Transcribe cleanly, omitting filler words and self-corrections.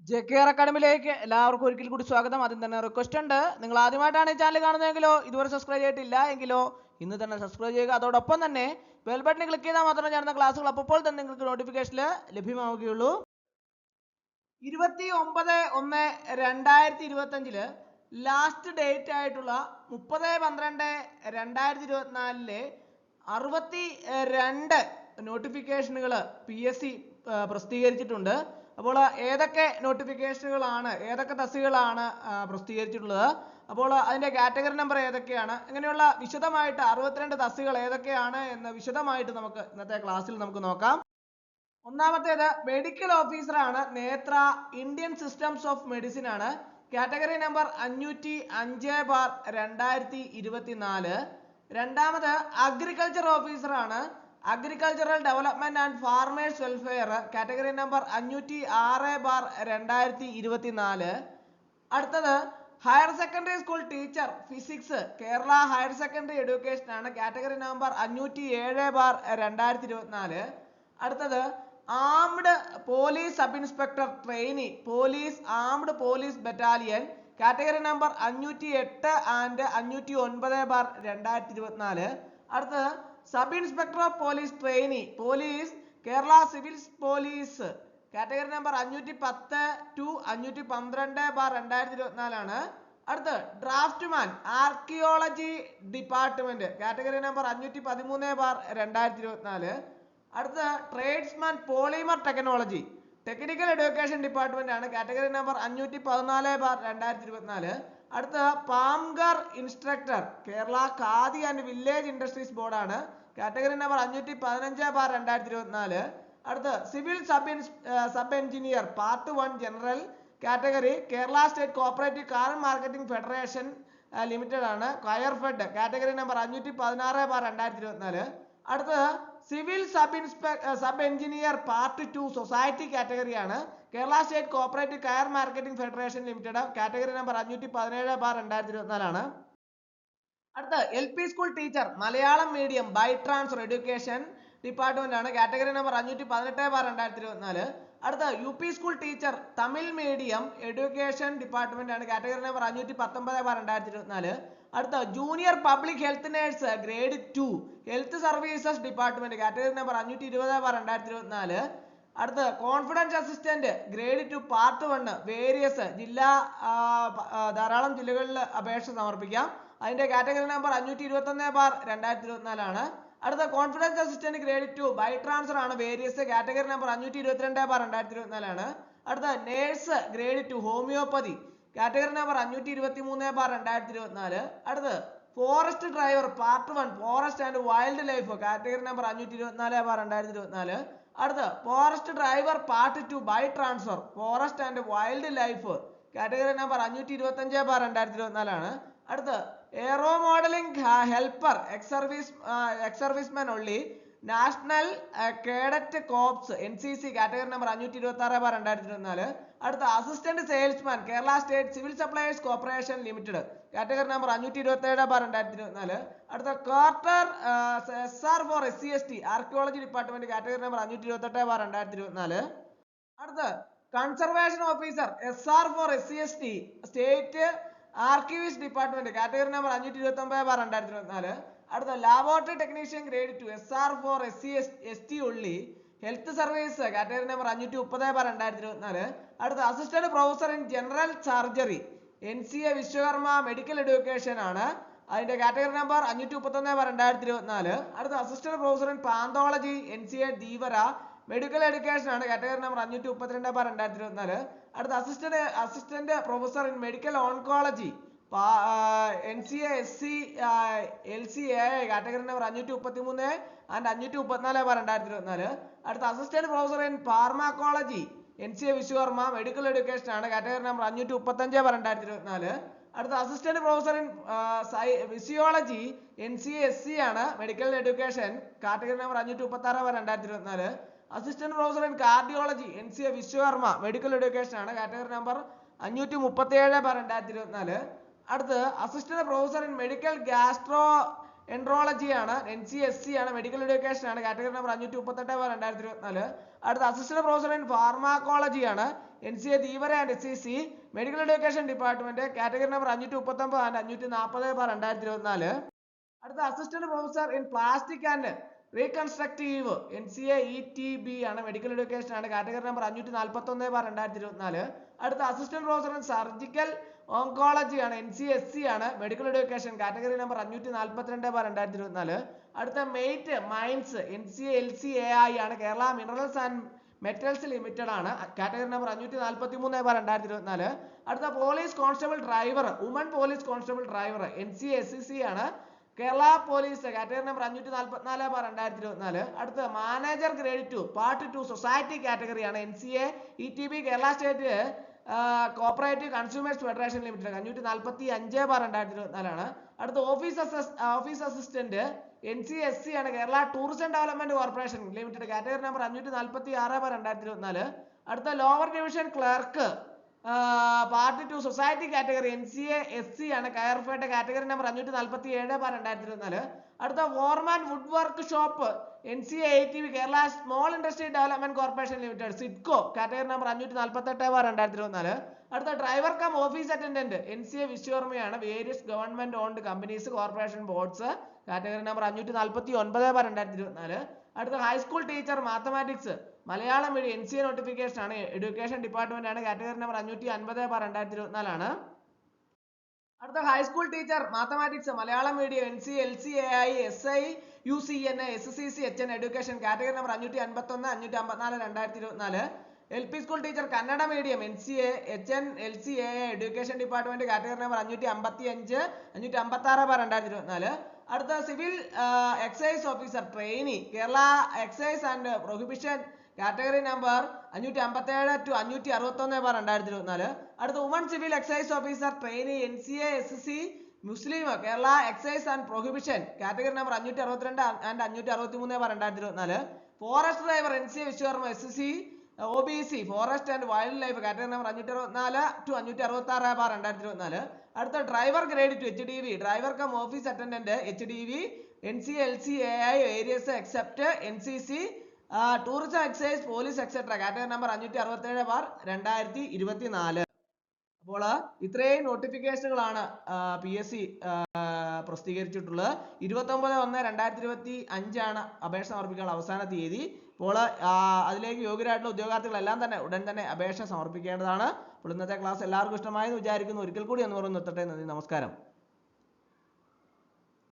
JKR അക്കാഡമിയിലേക്ക് എല്ലാവർക്കും ഒരിക്കൽ കൂടി സ്വാഗതം. ആദ്യം തന്നെ റിക്വസ്റ്റ് ഉണ്ട്, നിങ്ങൾ ആദ്യമായിട്ടാണ് ഈ ചാനൽ കാണുന്നതെങ്കിലോ ഇതുവരെ സബ്സ്ക്രൈബ് ചെയ്തിട്ടില്ല എങ്കിലോ ഇന്ന് തന്നെ സബ്സ്ക്രൈബ് ചെയ്യുക. അതോടൊപ്പം തന്നെ ബെൽ ബട്ടൺ ക്ലിക്ക് ചെയ്താൽ മാത്രമേ ചേർന്ന ക്ലാസ്സുകൾ അപ്പോൾ തന്നെ നിങ്ങൾക്ക് നോട്ടിഫിക്കേഷനിൽ ലഭ്യമാവുകയുള്ളൂ. 29/1/2025 ലാസ്റ്റ് ഡേറ്റ് ആയിട്ടുള്ള 30/12/2024 62 നോട്ടിഫിക്കേഷനുകൾ PSC പ്രസിദ്ധീകരിച്ചിട്ടുണ്ട്. അപ്പോൾ ഏതൊക്കെ നോട്ടിഫിക്കേഷനുകളാണ്, ഏതൊക്കെ തസ്തികകളാണ് പ്രസിദ്ധീകരിച്ചിട്ടുള്ളത്, അപ്പോൾ അതിന്റെ കാറ്റഗറി നമ്പർ ഏതൊക്കെയാണ്, അങ്ങനെയുള്ള വിശദമായിട്ട് 62 തസ്തികകൾ ഏതൊക്കെയാണ് എന്ന് വിശദമായിട്ട് നമുക്ക് ഇന്നത്തെ ക്ലാസ്സിൽ നമുക്ക് നോക്കാം. ഒന്നാമത്തേത് മെഡിക്കൽ ഓഫീസർ ആണ്, നേത്ര, ഇന്ത്യൻ സിസ്റ്റംസ് ഓഫ് മെഡിസിൻ ആണ്, കാറ്റഗറി നമ്പർ 505/2024. രണ്ടാമത് അഗ്രികൾച്ചർ ഓഫീസർ ആണ്, agricultural development and farmers welfare, category number 506/2024. അടുത്തത് higher secondary school teacher physics, Kerala higher secondary education ആണ്, കാറ്റഗറി നമ്പർ 507/2024. അടുത്തത് armed police sub inspector trainee, police armed police battalion, category number 508 and 509/2024. അടുത്തത് sub inspector of police trainee, police Kerala civil police, category number 510 to 512/2024 ആണ്. അടുത്ത് draughtsman archaeology department, category number 513/2024. അടുത്ത tradesman polymer technology, technical education department ആണ്, category number 514/2024. അടുത്ത പാംഗർ instructor, Kerala Khadi and village industries board ആണ്, category number 515/2024. അടുത്ത civil sub engineer part 1 general, category Kerala state cooperative കാർ marketing federation limited ആണ്, Coirfed, category number 516/2024. അടുത്തത് civil sub engineer part 2 society category ആണ്, Kerala state cooperative coir marketing federation limited, category number 517/2024 ആണ്. അടുത്ത LP school teacher Malayalam medium by transfer education department ആണ്, category number 518/2024. അടുത്ത UP school teacher Tamil medium education department ആണ്, category number 519/2024. അടുത്ത junior public health nurse grade 2 health services department, category number 520/2024. അടുത്ത confidence assistant grade 2 part 1 various ധാരാളം ജില്ലകളിൽ അപേക്ഷ സമർപ്പിക്കാം, അതിന്റെ കാറ്റഗറി നമ്പർ 521/2024 ആണ്. അടുത്ത confidence assistant grade 2 by transfer ആണ്, വേരിയസ്, കാറ്റഗറി നമ്പർ 522/2024 ആണ്. അടുത്ത nurse grade 2 homoeopathy, category number 523/2024. അടുത്ത് forest driver part 1 forest and wildlife, category number 524/2024. അടുത്ത് forest driver part 2 by transfer forest and wildlife, category number 525/2024 ആണ്. അടുത്ത് aero modelling helper ex serviceman only, national cadet corps NCC, category number 526/2024. അടുത്ത assistant salesman Kerala state civil supplies corporation limited, category number 527/2024. അടുത്ത quarter SR for SC/ST archaeology department, category number 528/2024. അടുത്ത conservation officer SR for SC/ST state archivist department, category number 529/2024. അടുത്ത laboratory technician grade 2 SR for SC/ST ഉള്ളി health service, category number 530/2024. അടുത്ത assistant professor in general surgery NCA Vishwakarma medical education ആണ്, അതിന്റെ category number 531/2024. അടുത്ത assistant professor in pathology NCA Dheevara medical education ആണ്, category number 532/2024. അടുത്ത assistant professor in medical oncology NCA SC LCAI, category number 533 and 534/2024. അടുത്ത assistant professor in pharmacology NCA Vishwakarma medical education ആണ്, category number 535/2024. അടുത്ത assistant professor in physiology NCA SC ആണ്, medical education, category number 536/2024. Assistant professor in cardiology NCA Vishwakarma medical education ആണ്, category number 537/2024. അടുത്ത് assistant professor in medical enterology ആണ്. NCSC ആണ്. Medical education ആണ്. Category number 538/2024. അടുത്ത assistant professor in pharmacology ആണ്. NCA Dheevara and SEC. Medical education department category number 539 and 540/2024. അടുത്ത assistant professor in plastic and reconstructive NCA ETB ആണ്. Medical education ആണ്. Category number 541/2024. അടുത്ത assistant professor in surgical oncology ആണ്. NCSC ആണ്. Medical education category number 542/2024. അടുത്ത mate mines NCA LCAI ആണ്. Kerala minerals and metals limited ആണ്. Category number 543/2024. അടുത്ത police constable driver woman police constable driver NCA SEC ആണ്. Kerala police category number 544/2024. അടുത്ത manager grade 2 part 2 society category ആണ്. NCA ETB Kerala state cooperative consumers federation limited 545/2024 ആണ്. അടുത്ത office assistant NCSC ആണ്. Kerala tourism development corporation limited category number 546/2024. അടുത്ത lower division clerk part 2 society category NCA SC ആണ്. കയർഫേട്ട category number 547/2024. അടുത്ത foreman wood workshop NCA ATB Kerala small industry development corporation limited SIDCO category number 548/2024. അടുത്ത driver cum office attendant NCA വിശ്വകർമ്മയാണ്. Various government owned companies corporation boards category number 549/2024. അടുത്ത high school teacher mathematics Malayalam medium NCA notification ആണ്. Education department ആണ്. Category number 550/2024 ആണ്. അടുത്ത high school teacher mathematics Malayalam medium NCA LCAI SIUCN SCC HN education category number 551/554/2024. LP school teacher Kannada medium NCA HN LCAI education department category number 555/556/2024. അടുത്ത civil excise officer trainee Kerala excise and prohibition category number 557-561/2024. അടുത്ത woman civil excise officer trainee NCA SC Muslim Kerala excise and prohibition category number 562 and 563/2024. Forest driver NCA Vishwakarma SC OBC forest and wildlife category number 564-566/2024. അടുത്ത driver grade 2 HDV driver cum office attendant HDV NCA LCAI various except NCC tourism excise police etcetera category number 567/2024. അപ്പോൾ ഇത്രയും നോട്ടിഫിക്കേഷനുകളാണ് PSC പ്രസിദ്ധീകരിച്ചിട്ടുള്ളത്. 29/1/2025 ആണ് അപേക്ഷ സമർപ്പിക്കാനുള്ള അവസാന തീയതി. അപ്പോൾ അതിലേക്ക് യോഗ്യരായിട്ടുള്ള ഉദ്യോഗാർത്ഥികളെല്ലാം തന്നെ ഉടൻ തന്നെ അപേക്ഷ സമർപ്പിക്കേണ്ടതാണ്. അപ്പോൾ ഇന്നത്തെ ക്ലാസ് എല്ലാവർക്കും ഇഷ്ടമായെന്ന് വിചാരിക്കുന്നു. ഒരിക്കൽ കൂടി എന്ന് പറഞ്ഞു നിർത്തട്ടെ. നന്ദി, നമസ്കാരം.